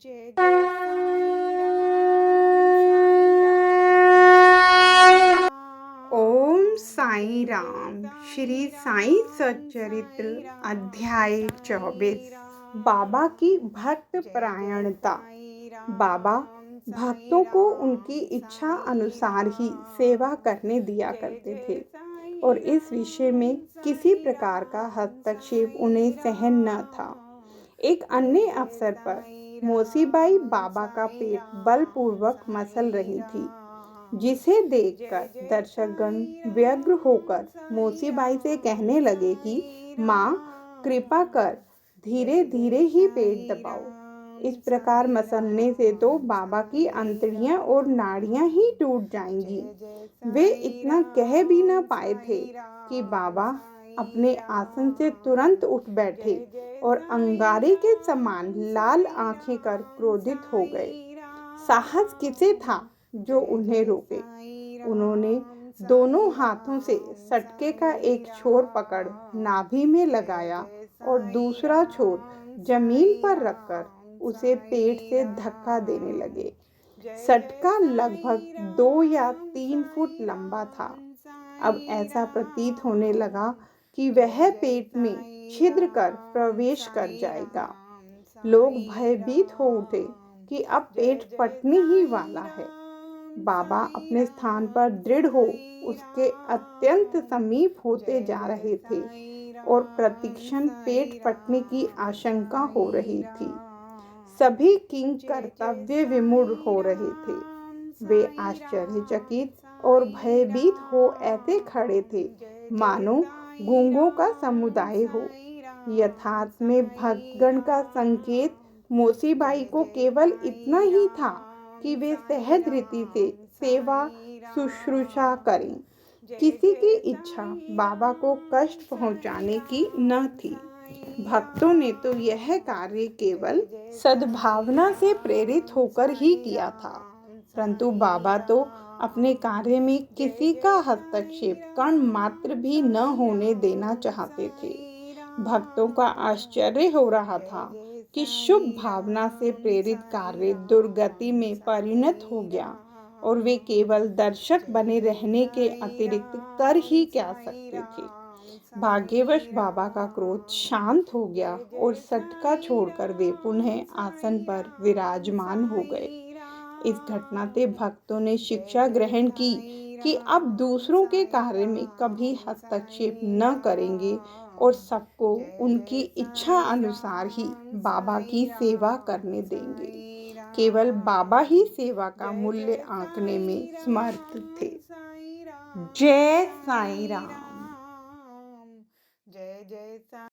जय जय साईं राम। ओम साईं राम। श्री साईं सच्चरित्र अध्याय 24। बाबा की भक्त परायणता। बाबा भक्तों को उनकी इच्छा अनुसार ही सेवा करने दिया करते थे और इस विषय में किसी प्रकार का हस्तक्षेप उन्हें सहन न था। एक अन्य अवसर पर मोसीबाई बाबा का पेट बलपूर्वक मसल रही थी, जिसे देखकर दर्शकगण व्यग्र होकर मोसीबाई से कहने लगे कि माँ, कृपा कर धीरे धीरे ही पेट दबाओ। इस प्रकार मसलने से तो बाबा की अंतड़ियां और नाड़ियां ही टूट जाएंगी। वे इतना कह भी न पाए थे कि बाबा अपने आसन से तुरंत उठ बैठे और अंगारे के समान लाल आंखें कर क्रोधित हो गए। साहस किसे था जो उन्हें रोके। उन्होंने दोनों हाथों से सटके का एक छोर पकड़ नाभि में लगाया और दूसरा छोर जमीन पर रखकर उसे पेट से धक्का देने लगे। सटका लगभग 2 या 3 फुट लंबा था। अब ऐसा प्रतीत होने लगा कि वह पेट में छिद्र कर प्रवेश कर जाएगा। लोग भयभीत हो उठे कि अब पेट फटने ही वाला है। बाबा अपने स्थान पर दृढ़ हो उसके अत्यंत समीप होते जा रहे थे और प्रतिक्षण पेट फटने की आशंका हो रही थी। सभी किंग कर्तव्य विमूढ़ हो रहे थे। वे आश्चर्यचकित और भयभीत हो ऐसे खड़े थे मानो गूंगों का समुदाय हो। यथार्थ में भक्तगण का संकेत मोसीबाई को केवल इतना ही था कि वे सहज रीति से सेवा शुश्रूषा करें। किसी की इच्छा बाबा को कष्ट पहुंचाने की न थी। भक्तों ने तो यह कार्य केवल सद्भावना से प्रेरित होकर ही किया था, परंतु बाबा तो अपने कार्य में किसी का हस्तक्षेप कण मात्र भी न होने देना चाहते थे। भक्तों का आश्चर्य हो रहा था कि शुभ भावना से प्रेरित कार्य दुर्गति में परिणत हो गया और वे केवल दर्शक बने रहने के अतिरिक्त कर ही क्या सकते थे। भाग्यवश बाबा का क्रोध शांत हो गया और सटका छोड़कर वे पुनः आसन पर विराजमान हो गए। इस घटना से भक्तों ने शिक्षा ग्रहण की कि अब दूसरों के कार्य में कभी हस्तक्षेप न करेंगे और सबको उनकी इच्छा अनुसार ही बाबा की सेवा करने देंगे। केवल बाबा ही सेवा का मूल्य आंकने में समर्थ थे। जय साईं राम। जय जय साईं।